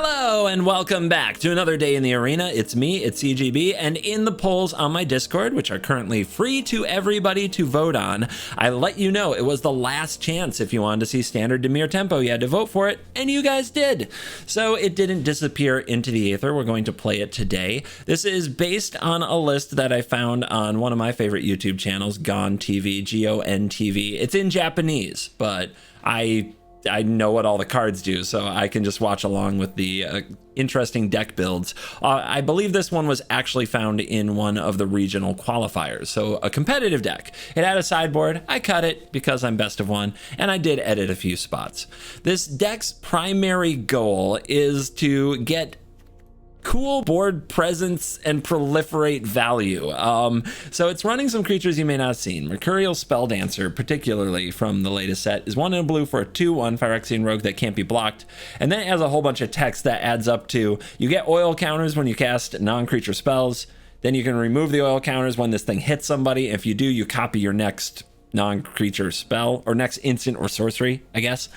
Hello and welcome back to another day in the arena. It's me, it's CGB, and in the polls on my Discord, which are currently free to everybody to vote on, I let you know it was the last chance. If you wanted to see standard Dimir tempo, you had to vote for it, and you guys did. So it didn't disappear into the aether. We're going to play it today. This is based on a list that I found on one of my favorite YouTube channels, Gon TV, G-O-N-TV. It's in Japanese, but I know what all the cards do, so I can just watch along with the interesting deck builds. I believe this one was actually found in one of the regional qualifiers, so a competitive deck. It had a sideboard. I cut it because I'm best of one, and I did edit a few spots. This deck's primary goal is to get cool board presence and proliferate value. So it's running some creatures you may not have seen. Mercurial Spelldancer, particularly from the latest set, is 1 in a blue for a 2/1 Phyrexian Rogue that can't be blocked. And then it has a whole bunch of text that adds up to, you get oil counters when you cast non-creature spells. Then you can remove the oil counters when this thing hits somebody. If you do, you copy your next non-creature spell or next instant or sorcery, I guess.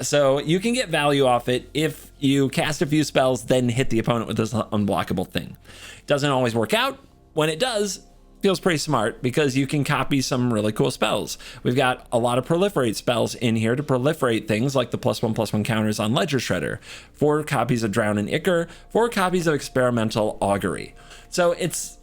So you can get value off it if you cast a few spells, then hit the opponent with this unblockable thing. It doesn't always work out. When it does, feels pretty smart because you can copy some really cool spells. We've got a lot of proliferate spells in here to proliferate things like the +1/+1 counters on Ledger Shredder, 4 copies of Drown and Ichor, 4 copies of Experimental Augury. So it's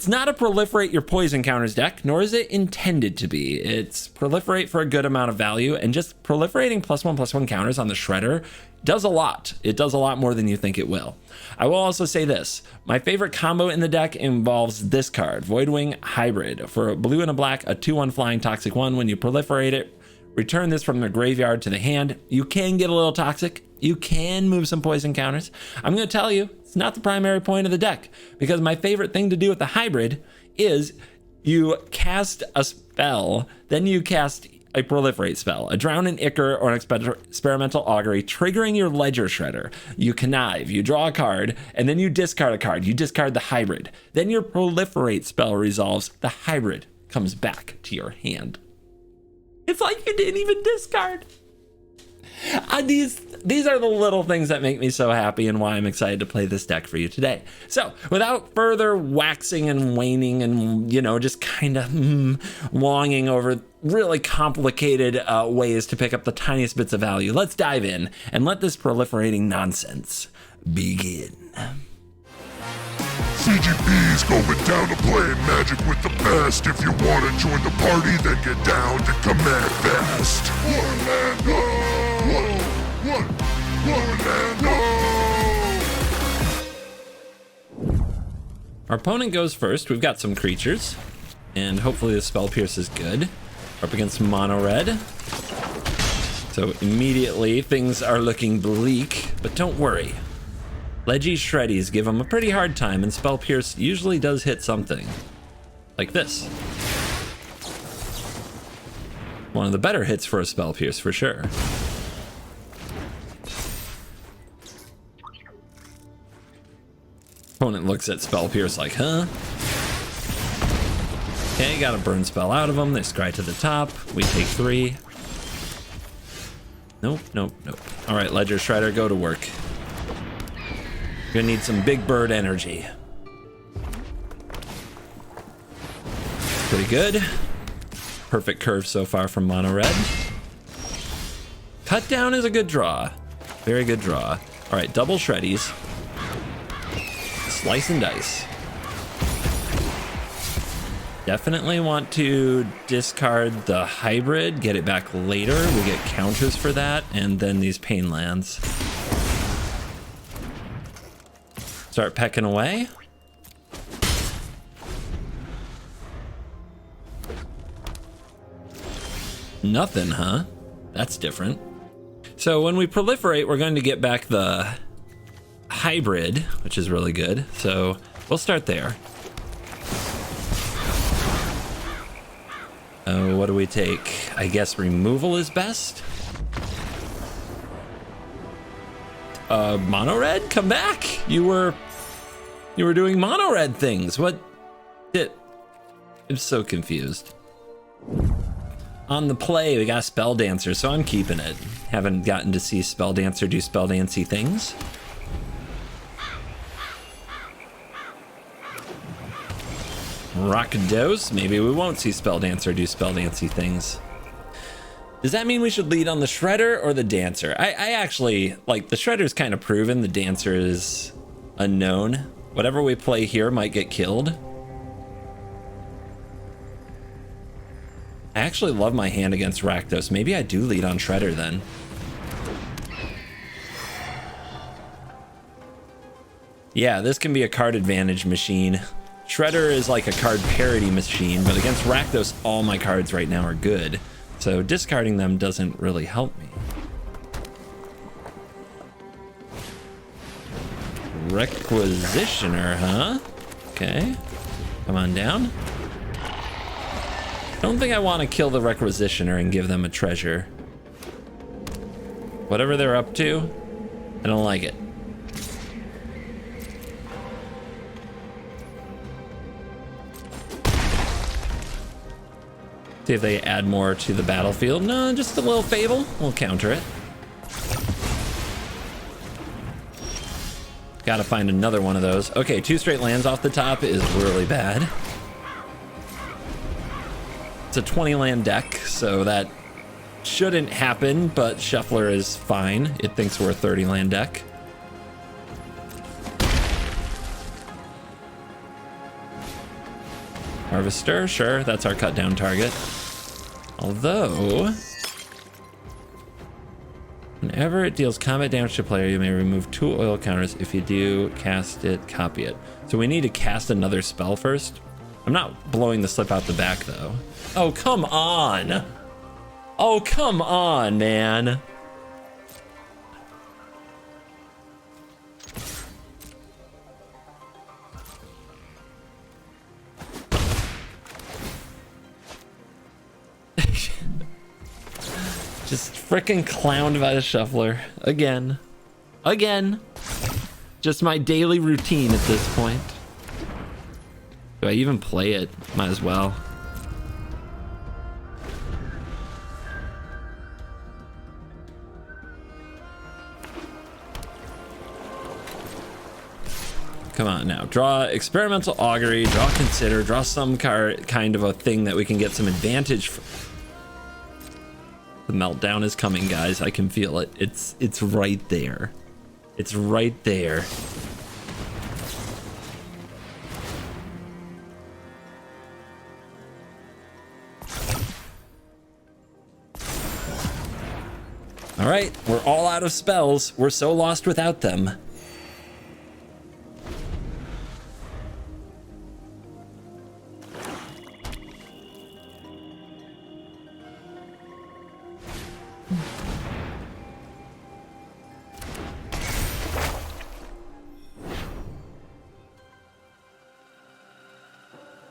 not a proliferate your poison counters deck, nor is it intended to be. It's proliferate for a good amount of value, and just proliferating +1/+1 counters on the Shredder does a lot. It does a lot more than you think it will. I will also say this. My favorite combo in the deck involves this card, Voidwing Hybrid. For a blue and a black, a 2/1 flying toxic 1, when you proliferate it, return this from the graveyard to the hand. You can get a little toxic. You can move some poison counters. I'm going to tell you, it's not the primary point of the deck, because my favorite thing to do with the hybrid is you cast a spell, then you cast a proliferate spell, a Drown in Ichor or an Experimental Augury, triggering your Ledger Shredder. You connive, you draw a card, and then you discard a card. You discard the hybrid. Then your proliferate spell resolves. The hybrid comes back to your hand. It's like you didn't even discard. These are the little things that make me so happy and why I'm excited to play this deck for you today. So without further waxing and waning and, you know, just kind of longing over really complicated ways to pick up the tiniest bits of value, let's dive in and let this proliferating nonsense begin. CGB's going down to playing Magic with the best. If you want to join the party, then get down to Command Fest. One and go! One and go! Our opponent goes first. We've got some creatures, and hopefully the Spell Pierce is good. We're up against mono red. So immediately things are looking bleak, but don't worry. Ledgy Shreddies give them a pretty hard time, and Spell Pierce usually does hit something. Like this. One of the better hits for a Spell Pierce, for sure. Opponent looks at Spell Pierce like, huh? Okay, got a burn spell out of them. They scry to the top. We take 3. Nope. All right, Ledger Shredder, go to work. Gonna need some big bird energy. Pretty good. Perfect curve so far from mono red. Cut down is a good draw. Very good draw. All right, double shreddies. Slice and dice. Definitely want to discard the hybrid, get it back later. We get counters for that, and then these pain lands. Start pecking away. Nothing, huh? That's different. So when we proliferate, we're going to get back the hybrid, which is really good. So we'll start there. What do we take? I guess removal is best. Mono red, come back. You were doing mono red things. What? I'm so confused. On the play, we got Spelldancer, so I'm keeping it. Haven't gotten to see Spelldancer do Spelldancy things. Rakdos. Maybe we won't see Spell Dancer do Spell Dancy things. Does that mean we should lead on the Shredder or the Dancer? I actually, like, the Shredder's kind of proven, the Dancer is unknown. Whatever we play here might get killed. I actually love my hand against Rakdos. Maybe I do lead on Shredder then. Yeah, this can be a card advantage machine. Shredder is like a card parity machine, but against Rakdos, all my cards right now are good. So discarding them doesn't really help me. Requisitioner, huh? Okay. Come on down. I don't think I want to kill the Requisitioner and give them a treasure. Whatever they're up to, I don't like it. See if they add more to the battlefield. No, just a little Fable. We'll counter it. Gotta find another one of those. Okay, 2 straight lands off the top is really bad. It's a 20 land deck, so that shouldn't happen, but Shuffler is fine. It thinks we're a 30 land deck. Harvester, sure, that's our cut down target. Although, whenever it deals combat damage to player, you may remove 2 oil counters. If you do, cast it, copy it. So we need to cast another spell first. I'm not blowing the slip out the back though. Oh, come on. Oh, come on, man. Just freaking clowned by the Shuffler. Again. Again. Just my daily routine at this point. Do I even play it? Might as well. Come on now. Draw Experimental Augury, draw Consider, draw some kind of a thing that we can get some advantage from. The meltdown is coming, guys. I can feel it. It's right there. It's right there. All right, we're all out of spells. We're so lost without them.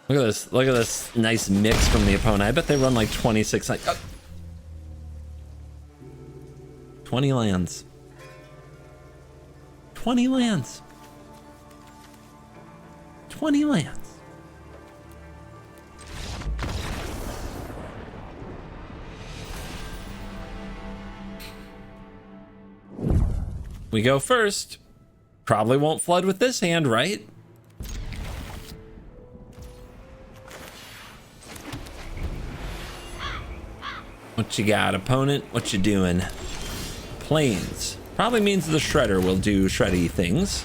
Look at this. Look at this nice mix from the opponent. I bet they run like 26. Like, 20 lands. 20 lands. 20 lands. We go first. Probably won't flood with this hand, right? What you got, opponent? What you doing? Plains. Probably means the Shredder will do shreddy things.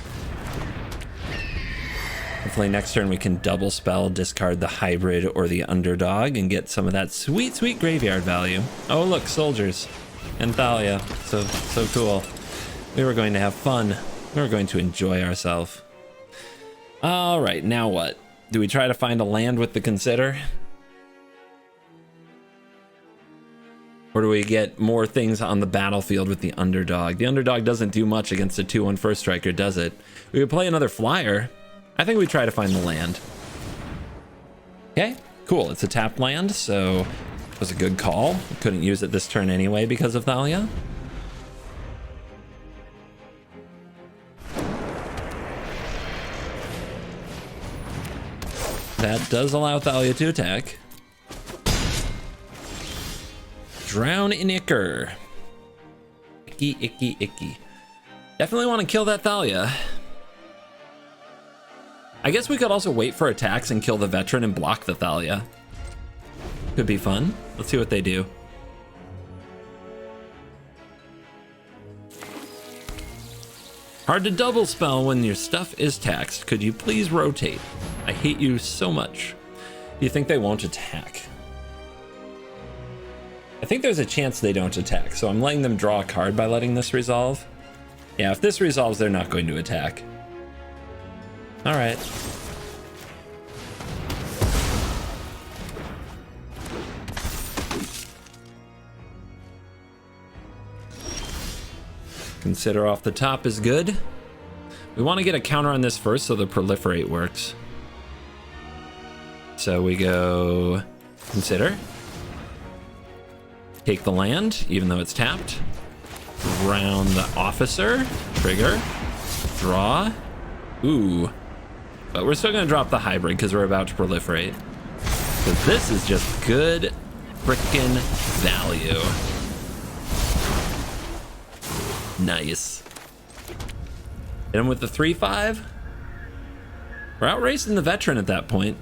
Hopefully next turn we can double spell, discard the hybrid or the underdog, and get some of that sweet, sweet graveyard value. Oh look, soldiers. And Thalia. So cool. We were going to have fun. We were going to enjoy ourselves. All right, now what? Do we try to find a land with the Consider? Or do we get more things on the battlefield with the underdog? The underdog doesn't do much against a 2/1 first striker, does it? We could play another flyer. I think we try to find the land. Okay, cool. It's a tapped land, so it was a good call. Couldn't use it this turn anyway because of Thalia. That does allow Thalia to attack. Drown in Ichor. Icky, icky, icky. Definitely want to kill that Thalia. I guess we could also wait for attacks and kill the veteran and block the Thalia. Could be fun. Let's see what they do. Hard to double spell when your stuff is taxed. Could you please rotate? I hate you so much. You think they won't attack? I think there's a chance they don't attack, so I'm letting them draw a card by letting this resolve. Yeah, if this resolves, they're not going to attack. All right. Consider off the top is good. We want to get a counter on this first so the proliferate works. So we go consider. Take the land, even though it's tapped. Round the officer. Trigger. Draw. Ooh. But we're still going to drop the hybrid because we're about to proliferate. Because this is just good frickin' value. Nice. Hit him with the 3/5. We're outracing the veteran at that point.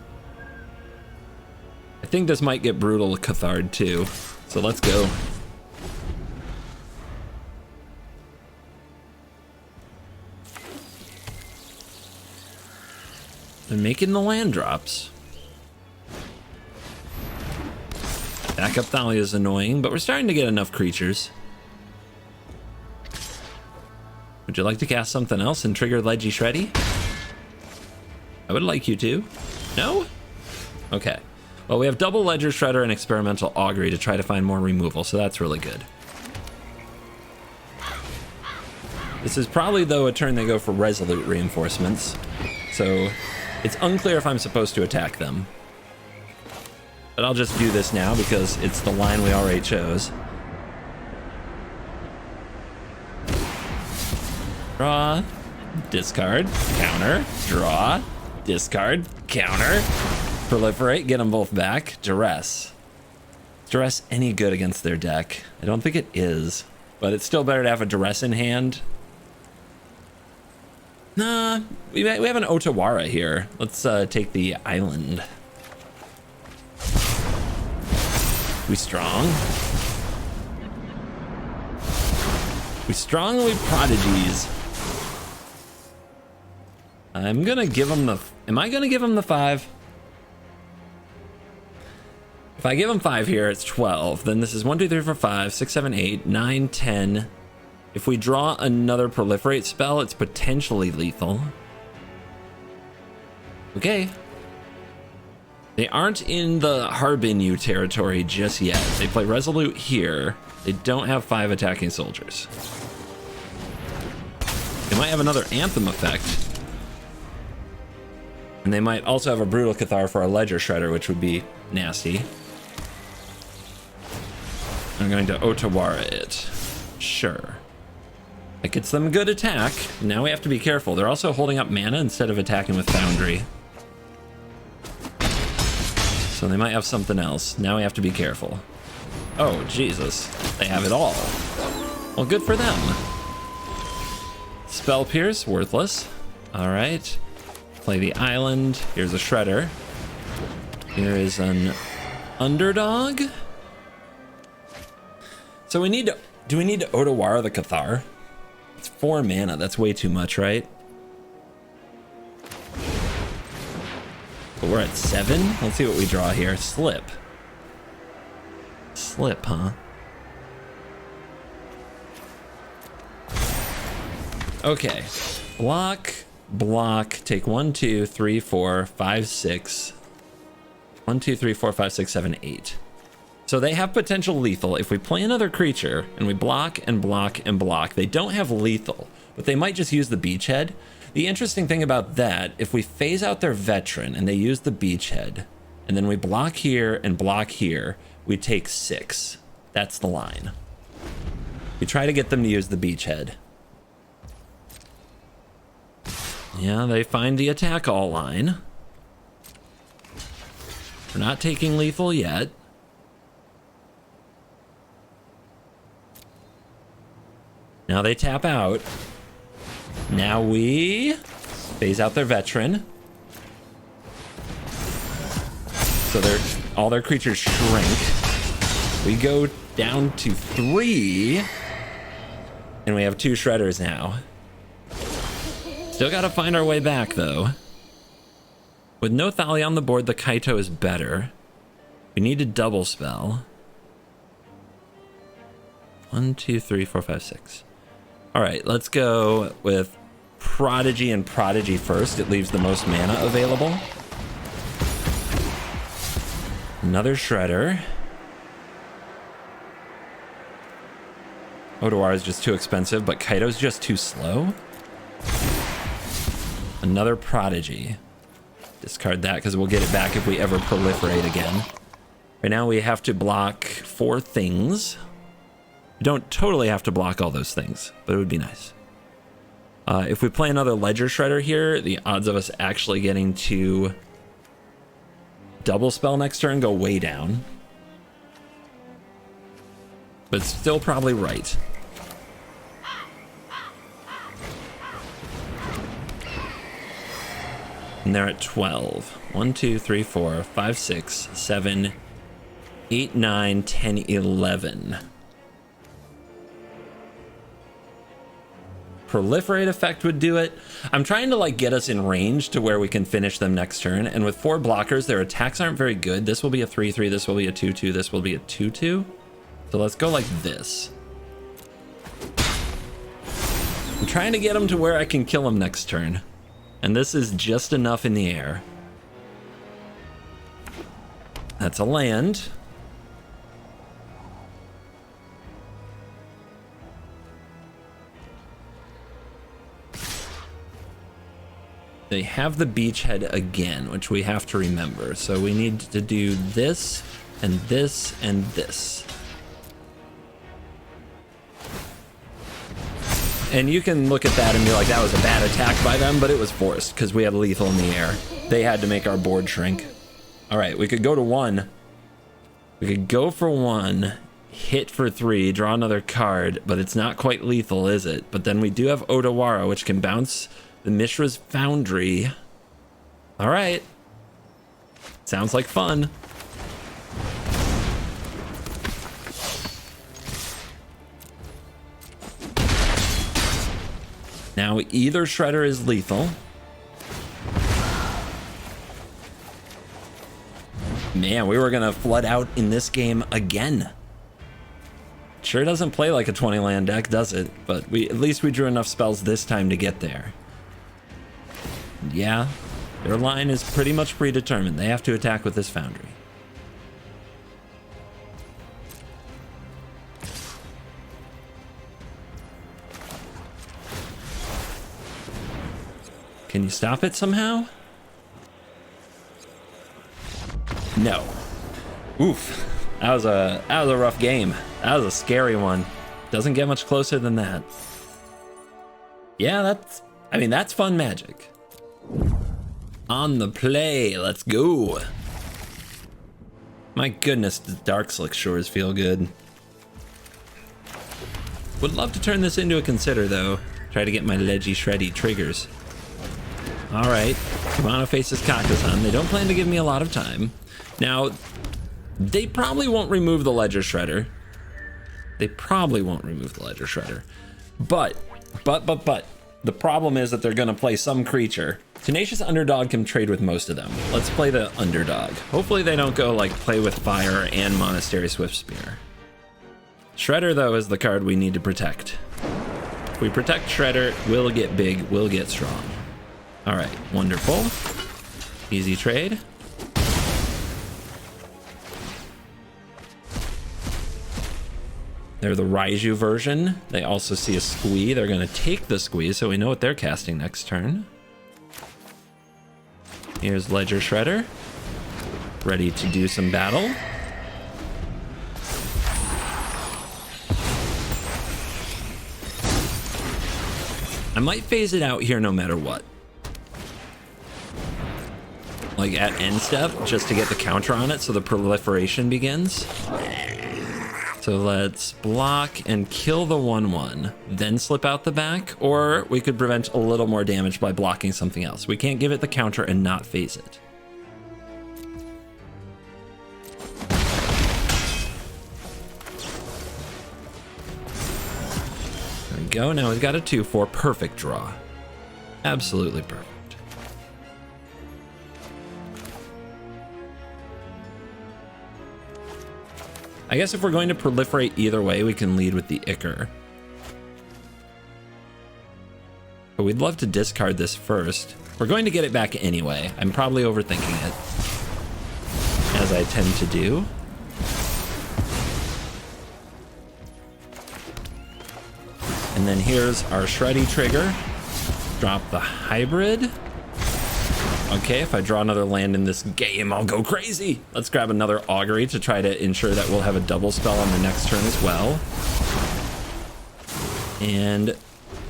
I think this might get brutal Cathard too. So let's go. They're making the land drops. Backup Thalia is annoying, but we're starting to get enough creatures. Would you like to cast something else and trigger Leggy Shreddy? I would like you to. No? Okay. Well, we have double Ledger Shredder and Experimental Augury to try to find more removal, so that's really good. This is probably, though, a turn they go for Resolute Reinforcements, so it's unclear if I'm supposed to attack them. But I'll just do this now because it's the line we already chose. Draw, discard, counter, draw, discard, counter, proliferate, get them both back, duress. Is duress any good against their deck? I don't think it is, but it's still better to have a duress in hand. Nah, we have an Otawara here. Let's take the island. We strong? We strong or we prodigies? I'm gonna give him the... Am I gonna give him the 5? If I give him 5 here, it's 12. Then this is 1, 2, 3, 4, 5, 6, 7, 8, 9, 10. If we draw another proliferate spell, it's potentially lethal. Okay. They aren't in the Harbin territory just yet. They play Resolute here. They don't have 5 attacking soldiers. They might have another Anthem effect. And they might also have a Brutal Cathar for a Ledger Shredder, which would be nasty. I'm going to Otawara it. Sure. It gets them a good attack. Now we have to be careful. They're also holding up mana instead of attacking with Foundry. So they might have something else. Now we have to be careful. Oh, Jesus. They have it all. Well, good for them. Spell Pierce, worthless. All right. Play the island. Here's a Shredder. Here is an Underdog. So we need to... Do we need to Otawara the Cathar? It's 4 mana. That's way too much, right? But we're at 7. Let's see what we draw here. Slip. Slip, huh? Okay. Block, block. Take 1, 2, 3, 4, 5, 6. 1, 2, 3, 4, 5, 6, 7, 8. So they have potential lethal. If we play another creature and we block and block and block, they don't have lethal, but they might just use the beachhead. The interesting thing about that, if we phase out their veteran and they use the beachhead, and then we block here and block here, we take 6. That's the line. We try to get them to use the beachhead. Yeah, they find the attack all line. We're not taking lethal yet. Now they tap out. Now we phase out their veteran. so all their creatures shrink. We go down to 3, and we have 2 shredders now. Still gotta find our way back though. With no Thalia on the board, the Kaito is better. We need to double spell. 1, 2, 3, 4, 5, 6. All right, let's go with Prodigy and Prodigy first. It leaves the most mana available. Another Shredder. Otawara is just too expensive, but Kaito's just too slow. Another Prodigy. Discard that because we'll get it back if we ever proliferate again. Right now we have to block 4 things. We don't totally have to block all those things, but it would be nice. If we play another Ledger Shredder here, the odds of us actually getting to double spell next turn go way down. But still probably right. And they're at 12. 1, 2, 3, 4, 5, 6, 7, 8, 9, 10, 11. Proliferate effect would do it. I'm trying to like get us in range to where we can finish them next turn. And with 4 blockers, their attacks aren't very good. This will be a 3/3. This will be a 2/2. This will be a 2/2. So let's go like this. I'm trying to get them to where I can kill them next turn. And this is just enough in the air. That's a land. They have the beachhead again, which we have to remember. So we need to do this and this and this. And you can look at that and be like, that was a bad attack by them, but it was forced because we had lethal in the air. They had to make our board shrink. All right, we could go to 1. We could go for 1, hit for 3, draw another card, but it's not quite lethal, is it? But then we do have Otawara, which can bounce the Mishra's Foundry. All right. Sounds like fun. Now either Shredder is lethal. Man, we were gonna flood out in this game again. Sure doesn't play like a 20 land deck, does it? But at least we drew enough spells this time to get there. Yeah, their line is pretty much predetermined. They have to attack with this Foundry. Can you stop it somehow? No. Oof. That was a rough game. That was a scary one. Doesn't get much closer than that. Yeah, that's fun Magic. On the play, let's go. My goodness, the Dark Slick Shores feel good. Would love to turn this into a Consider though. Try to get my Leggy Shreddy triggers. All right, Kimano faces Kakusan. They don't plan to give me a lot of time. Now, they probably won't remove the Ledger Shredder. But, the problem is that they're gonna play some creature. Tenacious Underdog can trade with most of them. Let's play the Underdog. Hopefully they don't go like play with Fire and Monastery Swiftspear. Shredder though is the card we need to protect. If we protect Shredder, we'll get big, we'll get strong. All right, wonderful. Easy trade. They're the Raiju version. They also see a Squee. They're gonna take the Squee, so we know what they're casting next turn. Here's Ledger Shredder. Ready to do some battle. I might phase it out here no matter what. Like at end step, just to get the counter on it so the proliferation begins. So let's block and kill the 1/1, then slip out the back, or we could prevent a little more damage by blocking something else. We can't give it the counter and not phase it. go. Now we've got a 2/4. Perfect draw. Absolutely perfect. I guess if we're going to proliferate either way, we can lead with the Ichor. But we'd love to discard this first. We're going to get it back anyway. I'm probably overthinking it, as I tend to do. And then here's our Shreddy trigger. Drop the hybrid. Okay, if I draw another land in this game, I'll go crazy. Let's grab another Augury to try to ensure that we'll have a double spell on the next turn as well. And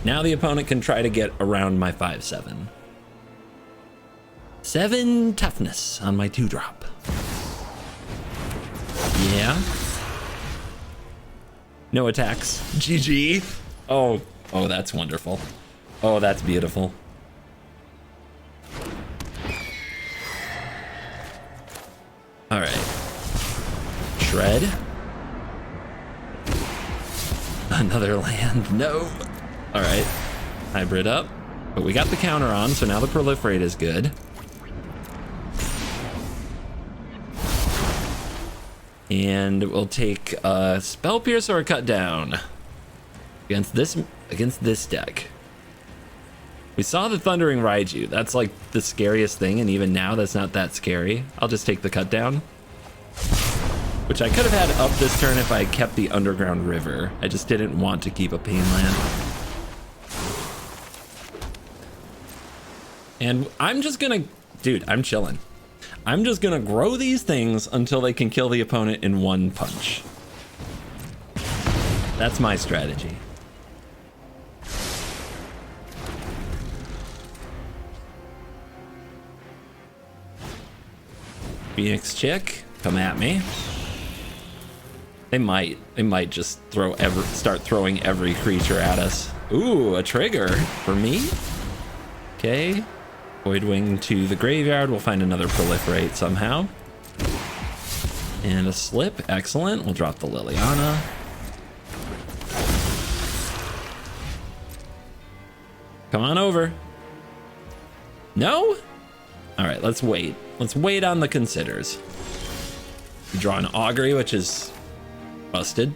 now the opponent can try to get around my 5/7. 7 toughness on my 2-drop. Yeah. No attacks. GG. Oh, that's wonderful. Oh, that's beautiful. All right. Shred. Another land. No. All right. Hybrid up. But we got the counter on, so now the proliferate is good. And we'll take a Spell Pierce or a Cut Down against this deck. We saw the Thundering Raiju. That's like the scariest thing, and even now that's not that scary. I'll just take the Cut Down, which I could have had up this turn if I kept the Underground River. I just didn't want to keep a Pain Land. And I'm just gonna, dude, I'm chilling. I'm just gonna grow these things until they can kill the opponent in one punch. That's my strategy. Phoenix Chick, come at me. They might just start throwing every creature at us. Ooh, a trigger for me. Okay. Voidwing to the graveyard. We'll find another proliferate somehow. And a slip. Excellent. We'll drop the Liliana. Come on over. No? All right, let's wait. Let's wait on the considers. We draw an Augury, which is busted.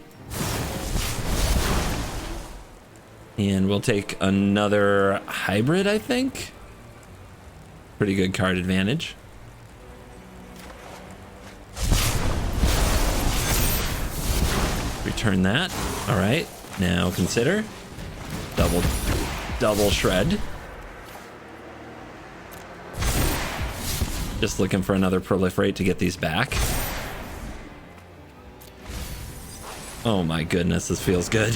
And we'll take another hybrid, I think. Pretty good card advantage. Return that. All right, now consider. Double shred. Just looking for another proliferate to get these back. Oh my goodness, this feels good.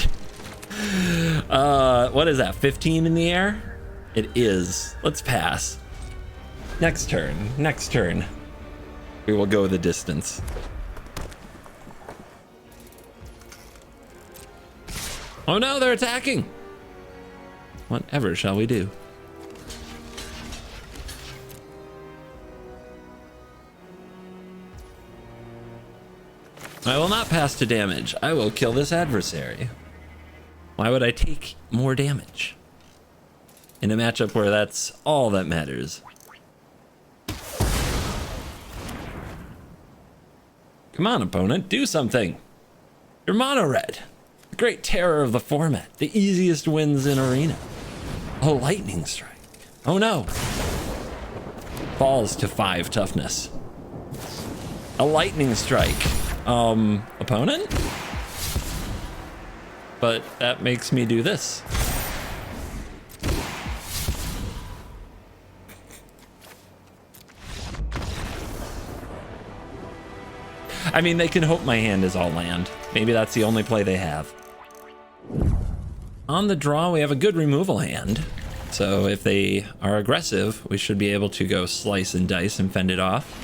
What is that, 15 in the air? It is. Let's pass. Next turn. We will go the distance. Oh no, they're attacking. Whatever shall we do? I will not pass to damage. I will kill this adversary. Why would I take more damage in a matchup where that's all that matters? Come on, opponent, do something. You're mono red. The great terror of the format. The easiest wins in Arena. A lightning strike. Oh no. Falls to 5 toughness. A lightning strike. Opponent? But that makes me do this. I mean, they can hope my hand is all land. Maybe that's the only play they have. On the draw, we have a good removal hand. So if they are aggressive, we should be able to go slice and dice and fend it off.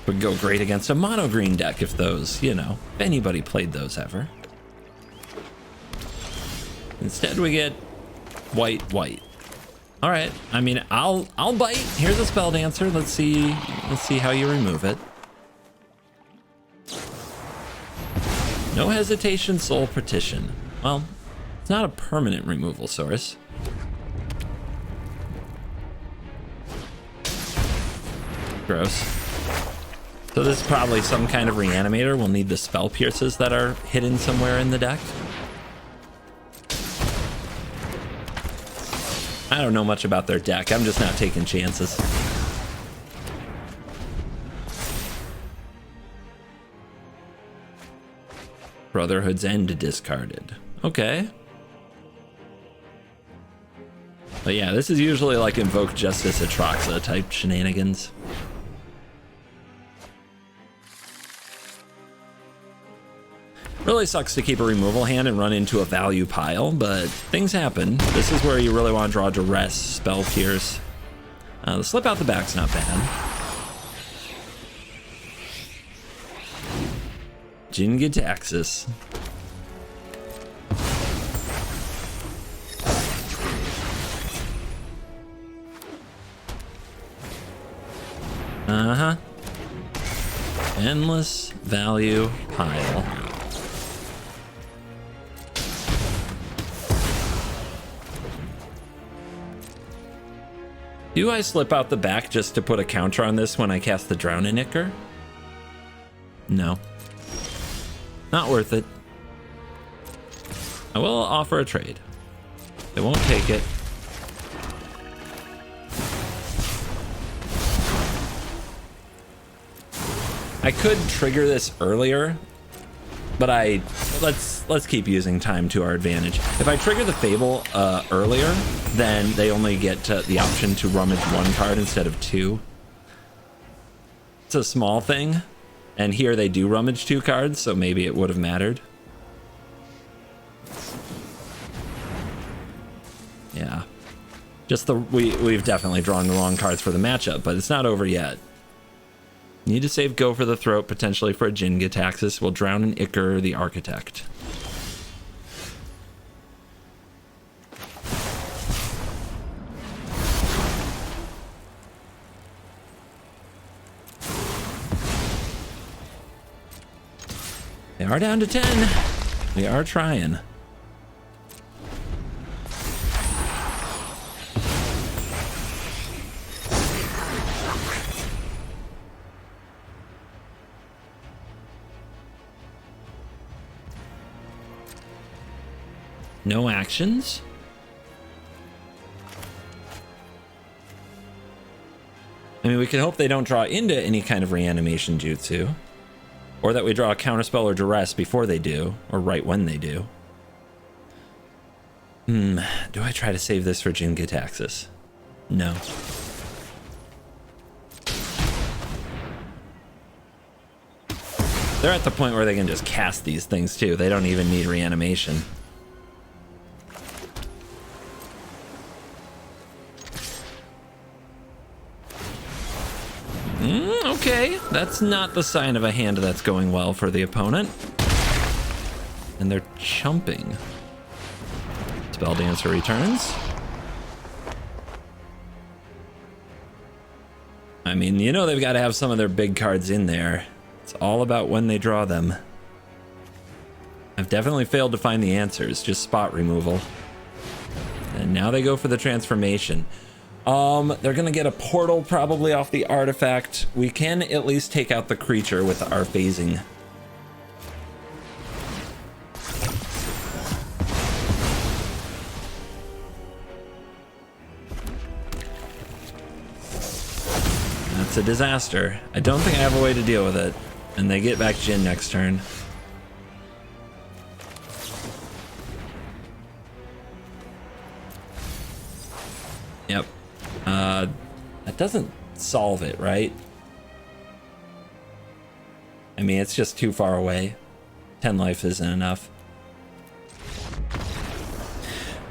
Would go great against a mono green deck if those, you know, if anybody played those ever. Instead we get white. All right, I mean, I'll bite. Here's a Spell Dancer. Let's see how you remove it. No hesitation, Soul Partition. Well, It's not a permanent removal source. Gross. So this is probably some kind of reanimator. We'll need the spell pierces that are hidden somewhere in the deck. I don't know much about their deck. I'm just not taking chances. Brotherhood's End discarded. Okay. But yeah, this is usually like Invoke Justice Atraxa type shenanigans. Really sucks to keep a removal hand and run into a value pile, but things happen. This is where you really want to draw Duress, Spell Pierce. The slip out the back's not bad. Jin-Gitaxias. Uh-huh. Endless value pile. Do I slip out the back just to put a counter on this when I cast the Drowning-Ichor? No. Not worth it. I will offer a trade. They won't take it. I could trigger this earlier, but let's keep using time to our advantage. If I trigger the Fable earlier, then they only get the option to rummage one card instead of two. It's a small thing, and here they do rummage two cards, so maybe it would have mattered. Yeah, just we've definitely drawn the wrong cards for the matchup, but it's not over yet. Need to save Go for the Throat, potentially for a Jin-Gitaxias. We'll drown an Ichor, the Architect. They are down to 10. We are trying. No actions. I mean, we can hope they don't draw into any kind of reanimation jutsu, or that we draw a counterspell or duress before they do, or right when they do. Do I try to save this for Jin-Gitaxias? No. They're at the point where they can just cast these things too. They don't even need reanimation. Okay, that's not the sign of a hand that's going well for the opponent. And they're chumping. Spell Dancer returns. I mean, you know they've got to have some of their big cards in there. It's all about when they draw them. I've definitely failed to find the answers, just spot removal. And now they go for the transformation. They're gonna get a portal probably off the artifact. We can at least take out the creature with our phasing. That's a disaster. I don't think I have a way to deal with it. And they get back Jin next turn. Yep. That doesn't solve it, right? I mean, it's just too far away. 10 life isn't enough.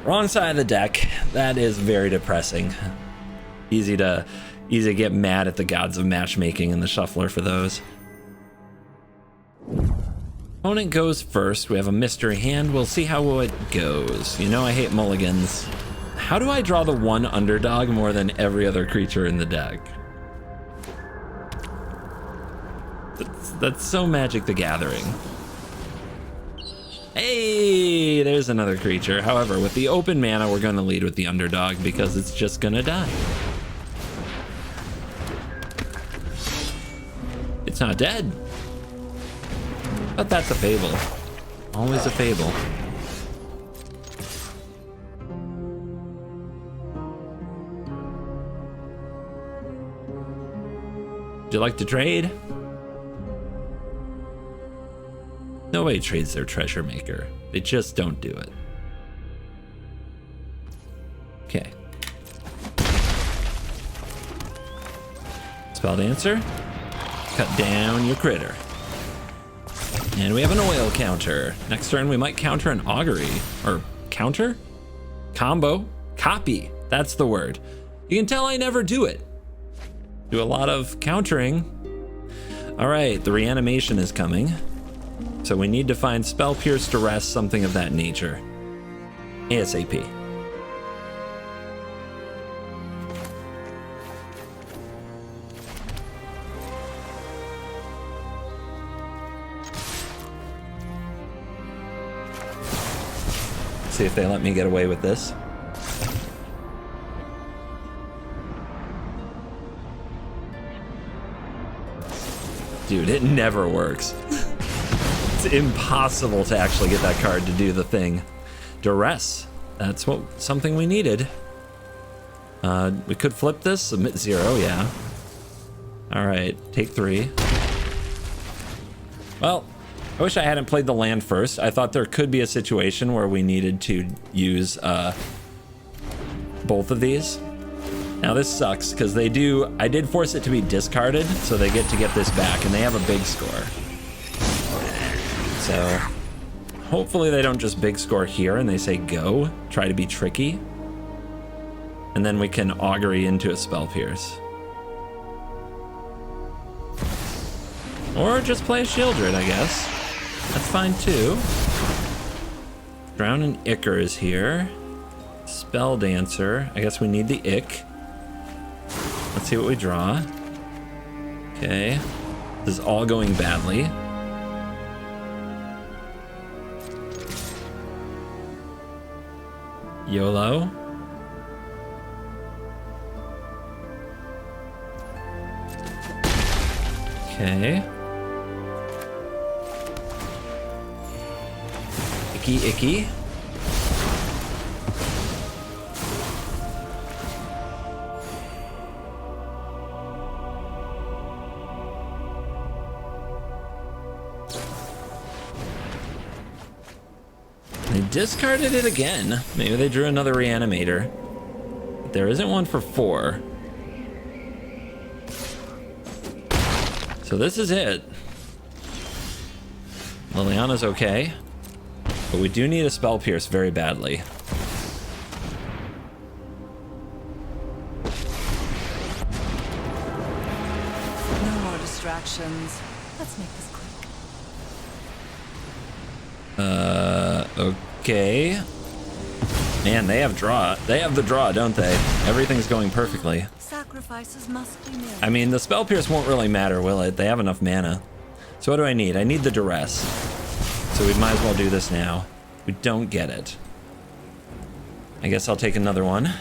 Wrong side of the deck. That is very depressing. Easy to get mad at the gods of matchmaking and the shuffler for those. Opponent goes first. We have a mystery hand. We'll see how it goes. You know I hate mulligans. How do I draw the one underdog more than every other creature in the deck? That's so Magic the Gathering. Hey, there's another creature. However, with the open mana, we're gonna lead with the underdog because it's just gonna die. It's not dead. But that's a fable. Always a fable. Would you like to trade? Nobody trades their treasure maker. They just don't do it. Okay. Spell Dancer. Cut down your critter. And we have an oil counter. Next turn we might counter an augury. Or counter? Combo? Copy. That's the word. You can tell I never do it. Do a lot of countering. All right, the reanimation is coming. So we need to find Spell Pierce, Duress, something of that nature. ASAP. See if they let me get away with this. Dude, it never works. It's impossible to actually get that card to do the thing. Duress. That's something we needed. We could flip this, submit 0, yeah. All right, take 3. Well, I wish I hadn't played the land first. I thought there could be a situation where we needed to use both of these. Now this sucks because I did force it to be discarded, so they get to get this back, and they have a big score. So hopefully they don't just big score here and they say go, try to be tricky. And then we can augury into a Spell Pierce. Or just play a Shieldred, I guess. That's fine too. Drown and Ichor is here. Spell Dancer. I guess we need the Ick. Let's see what we draw. Okay. This is all going badly. YOLO. Okay. Icky. They discarded it again. Maybe they drew another reanimator. But there isn't one for 4. So this is it. Liliana's okay. But we do need a Spell Pierce very badly. No more distractions. Let's make this quick. Okay. Man, they have draw. They have the draw, don't they? Everything's going perfectly. Sacrifices must be made. I mean, the Spell Pierce won't really matter, will it? They have enough mana. So what do I need? I need the Duress. So we might as well do this now. We don't get it. I guess I'll take another one.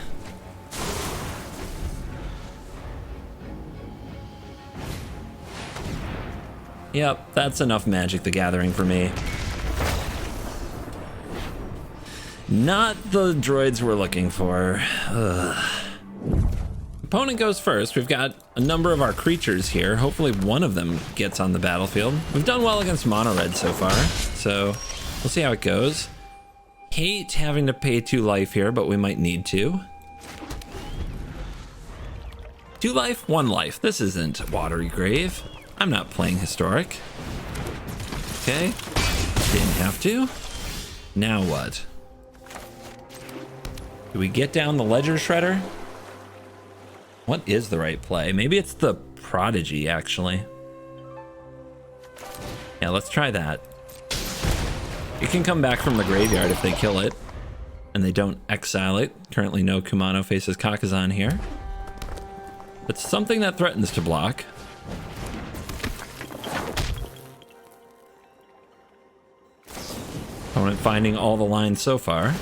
Yep, that's enough Magic the Gathering for me. Not the droids we're looking for. Ugh. Opponent goes first. We've got a number of our creatures here. Hopefully one of them gets on the battlefield. We've done well against mono red so far, so we'll see how it goes. Hate having to pay 2 life here, but we might need to. 2 life, 1 life. This isn't Watery Grave. I'm not playing Historic. Okay, didn't have to. Now what? Do we get down the Ledger Shredder? What is the right play? Maybe it's the Prodigy, actually. Yeah, let's try that. It can come back from the graveyard if they kill it, and they don't exile it. Currently no Kumano faces Kakazan here. It's something that threatens to block. Opponent finding all the lines so far.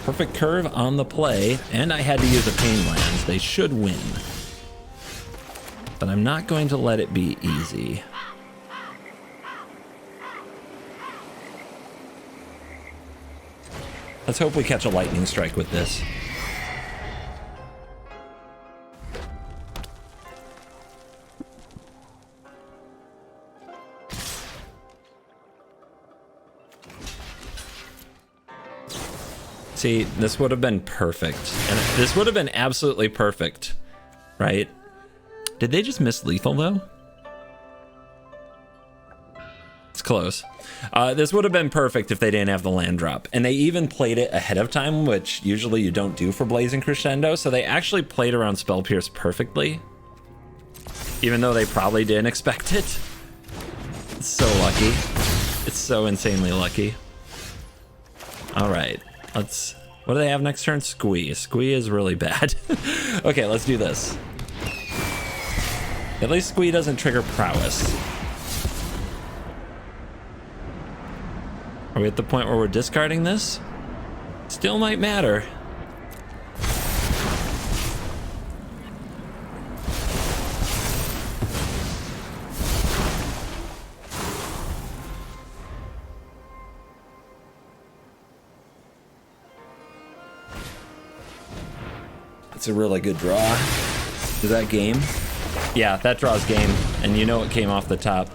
Perfect curve on the play, and I had to use a pain lands. They should win. But I'm not going to let it be easy. Let's hope we catch a lightning strike with this. See, this would have been perfect. And this would have been absolutely perfect, right? Did they just miss lethal, though? It's close. This would have been perfect if they didn't have the land drop. And they even played it ahead of time, which usually you don't do for Blazing Crescendo. So they actually played around Spell Pierce perfectly, even though they probably didn't expect it. It's so lucky. It's so insanely lucky. All right. Let's, what do they have next turn? Squee. Squee is really bad. Okay, let's do this. At least Squee doesn't trigger prowess. Are we at the point where we're discarding this? Still might matter. It's a really good draw. Is that game? Yeah, that draws game, and you know it came off the top.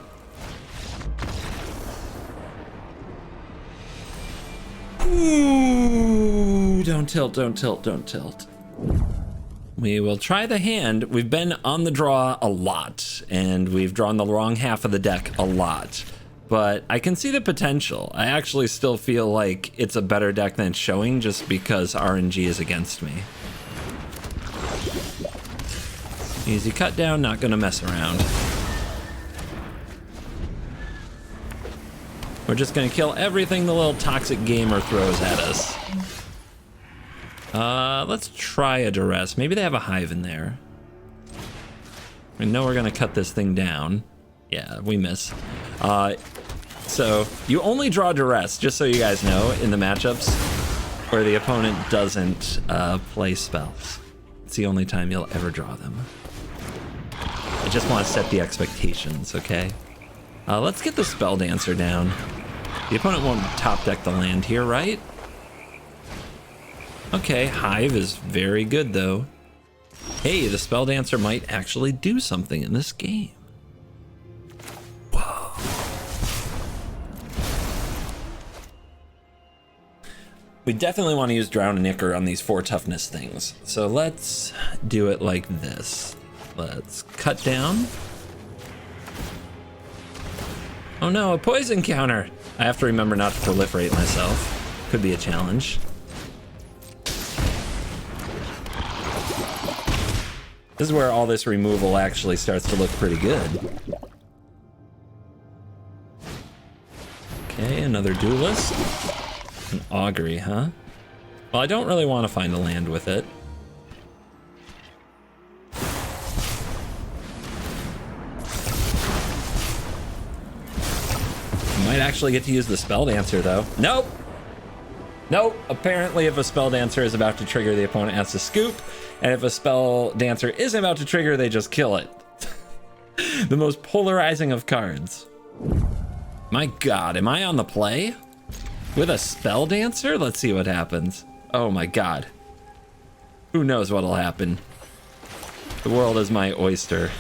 Ooh, don't tilt, don't tilt, don't tilt. We will try the hand. We've been on the draw a lot, and we've drawn the wrong half of the deck a lot. But I can see the potential. I actually still feel like it's a better deck than it's showing just because RNG is against me. Easy cut down, not gonna mess around. We're just gonna kill everything the little toxic gamer throws at us. Let's try a duress. Maybe they have a hive in there. We know we're gonna cut this thing down. Yeah, we miss. So you only draw duress, just so you guys know, in the matchups where the opponent doesn't play spells. It's the only time you'll ever draw them. I just want to set the expectations, okay? Let's get the Spell Dancer down. The opponent won't top deck the land here, right? Okay, Hive is very good, though. Hey, the Spell Dancer might actually do something in this game. Whoa. We definitely want to use Drown and Ichor on these 4 toughness things. So let's do it like this. Let's cut down. Oh no, a poison counter. I have to remember not to proliferate myself. Could be a challenge. This is where all this removal actually starts to look pretty good. Okay, another Duelist. An Augury, huh? Well, I don't really want to find a land with it. Might actually get to use the Spell Dancer, though. Nope. Nope. Apparently, if a Spell Dancer is about to trigger, the opponent has to scoop. And if a Spell Dancer isn't about to trigger, they just kill it. The most polarizing of cards. My God, am I on the play? With a Spell Dancer? Let's see what happens. Oh my God. Who knows what'll happen? The world is my oyster.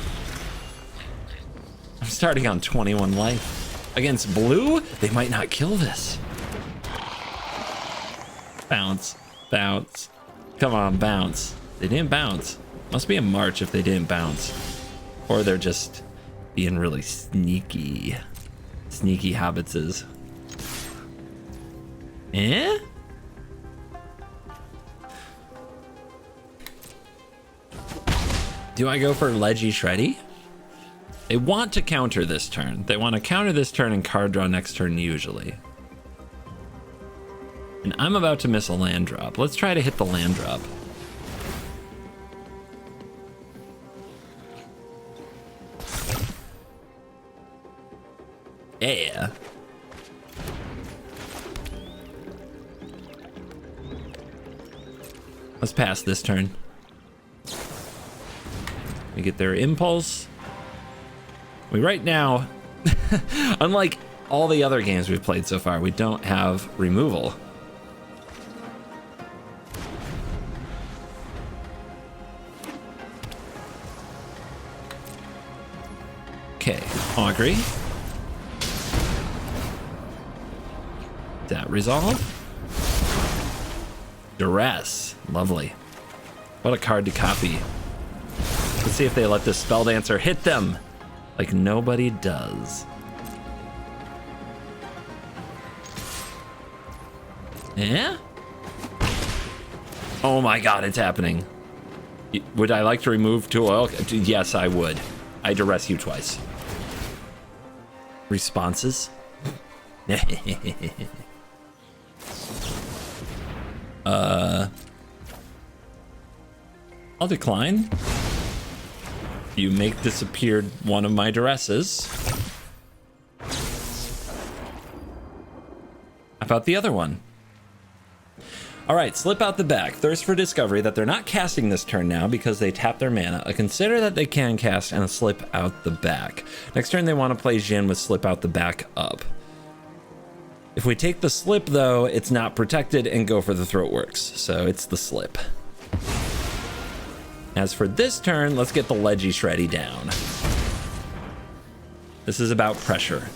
I'm starting on 21 life. Against blue, they might not kill this. Bounce, bounce. Come on, bounce. They didn't bounce. Must be a March if they didn't bounce. Or they're just being really sneaky. Sneaky hobbitses. Eh? Do I go for Leggy Shreddy? They want to counter this turn. They want to counter this turn and card draw next turn usually. And I'm about to miss a land drop. Let's try to hit the land drop. Yeah. Let's pass this turn. We get their impulse. We right now, unlike all the other games we've played so far, we don't have removal. Okay, Augury. That resolve. Duress. Lovely. What a card to copy. Let's see if they let this Spell Dancer hit them like nobody does. Yeah? Oh my god, it's happening. Would I like to remove 2 oil? Yes, I would. I duress you twice. Responses? I'll decline. You make disappeared one of my duresses. How about the other one? All right, slip out the back. Thirst for discovery that they're not casting this turn now because they tap their mana. A consider that they can cast and a slip out the back. Next turn they want to play Jhin with slip out the back up. If we take the slip though, it's not protected and go for the Throatworks. So it's the slip. As for this turn, let's get the Leggy Shreddy down. This is about pressure.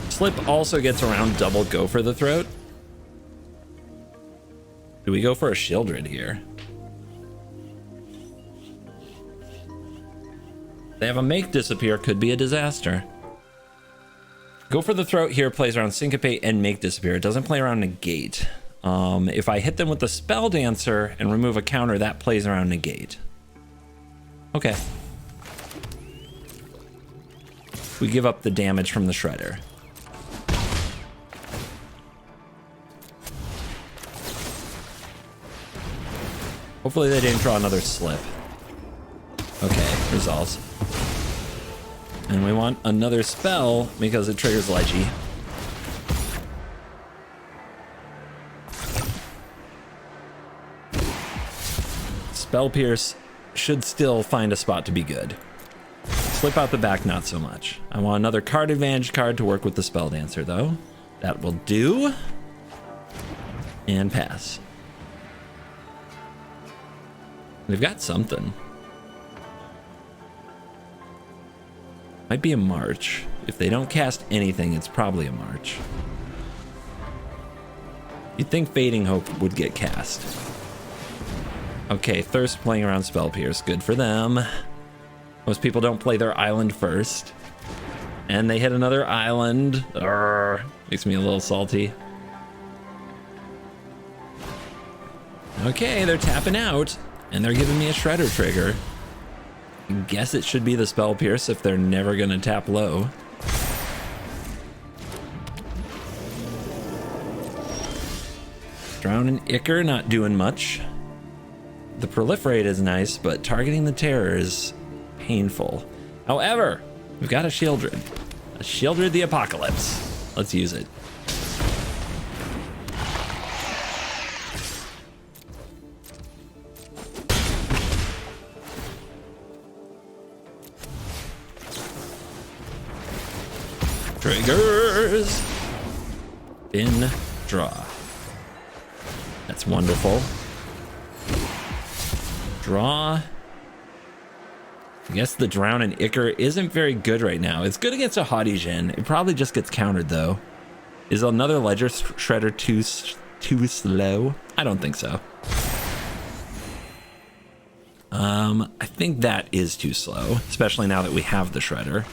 Slip also gets around double go for the throat. Do we go for a Shieldred here? They have a make disappear, could be a disaster. Go for the throat here, plays around syncopate and make disappear. It doesn't play around negate. If I hit them with the Spell Dancer and remove a counter, that plays around negate. Okay. We give up the damage from the Shredder. Hopefully they didn't draw another slip. Okay, resolves. And we want another spell because it triggers Leggy. Spell Pierce should still find a spot to be good. Slip out the back, not so much. I want another card advantage card to work with the Spell Dancer, though. That will do. And pass. They've got something. Might be a March. If they don't cast anything, it's probably a March. You'd think Fading Hope would get cast. Okay, Thirst playing around Spell Pierce. Good for them. Most people don't play their island first. And they hit another island. Urgh, makes me a little salty. Okay, they're tapping out. And they're giving me a Shredder trigger. I guess it should be the Spell Pierce if they're never going to tap low. Drown and Ichor not doing much. The Proliferate is nice, but targeting the Terror is painful. However, we've got a Shieldred. A Shieldred the Apocalypse. Let's use it. Triggers. In draw. That's wonderful. Draw. I guess the Drown and Ichor isn't very good right now. It's good against a Haughty Jhin. It probably just gets countered though. Is another Ledger Shredder too slow? I don't think so. I think that is too slow, especially now that we have the Shredder.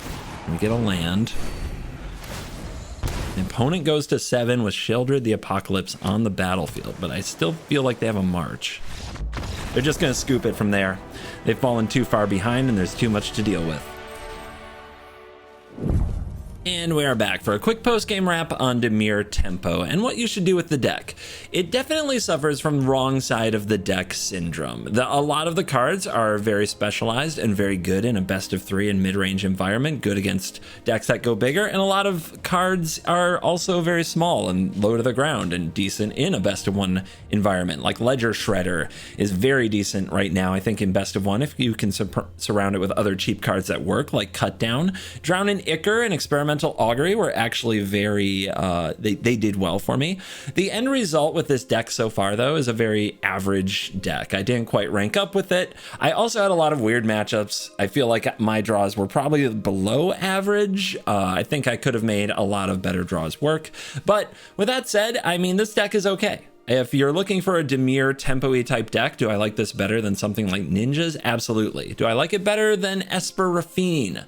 We get a land. The opponent goes to 7 with Shieldred the Apocalypse on the battlefield, but I still feel like they have a March. They're just going to scoop it from there. They've fallen too far behind and there's too much to deal with. And we are back for a quick post-game wrap on Dimir Tempo and what you should do with the deck. It definitely suffers from wrong side of the deck syndrome. A lot of the cards are very specialized and very good in a best of 3 and mid-range environment, good against decks that go bigger, and a lot of cards are also very small and low to the ground and decent in a best of 1 environment. Like Ledger Shredder is very decent right now, I think, in best of 1 if you can surround it with other cheap cards that work, like Cut Down. Drown in Ichor and Experimental Augury were actually very, they did well for me. The end result with this deck so far, though, is a very average deck. I didn't quite rank up with it. I also had a lot of weird matchups. I feel like my draws were probably below average. I think I could have made a lot of better draws work. But with that said, I mean, this deck is okay. If you're looking for a Dimir Tempo-y type deck, do I like this better than something like Ninjas? Absolutely. Do I like it better than Esper Raffine?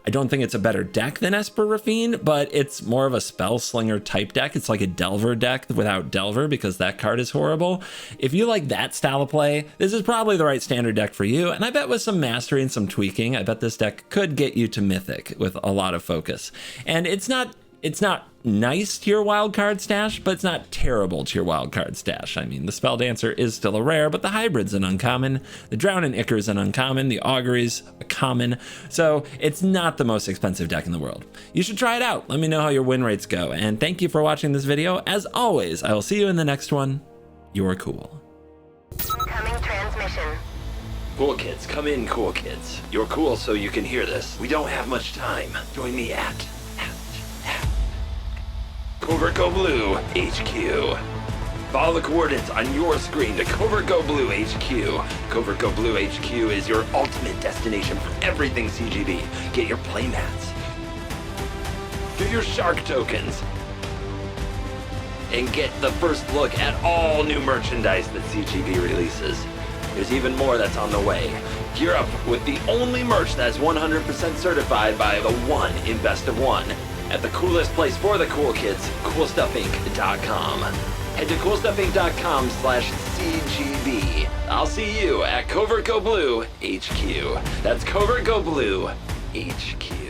I don't think it's a better deck than Esper Raffine, but it's more of a Spell Slinger type deck. It's like a Delver deck without Delver because that card is horrible. If you like that style of play, this is probably the right standard deck for you. And I bet with some mastery and some tweaking, I bet this deck could get you to Mythic with a lot of focus. And it's not nice to your wildcard stash, but it's not terrible to your wildcard stash. I mean, the Spell Dancer is still a rare, but the Hybrid's an uncommon. The Drown in Ichor is an uncommon. The Augury's a common. So it's not the most expensive deck in the world. You should try it out. Let me know how your win rates go. And thank you for watching this video. As always, I will see you in the next one. You're cool. Incoming transmission. Cool kids, come in, cool kids. You're cool so you can hear this. We don't have much time. Join me at CovertGoBlue HQ. Follow the coordinates on your screen to CovertGoBlue HQ. CovertGoBlue HQ is your ultimate destination for everything CGB. Get your playmats. Get your shark tokens. And get the first look at all new merchandise that CGB releases. There's even more that's on the way. Gear up with the only merch that's 100% certified by the one in Best of 1. At the coolest place for the cool kids, CoolStuffInc.com. Head to CoolStuffInc.com/CGB. I'll see you at CovertGoBlue HQ. That's CovertGoBlue HQ.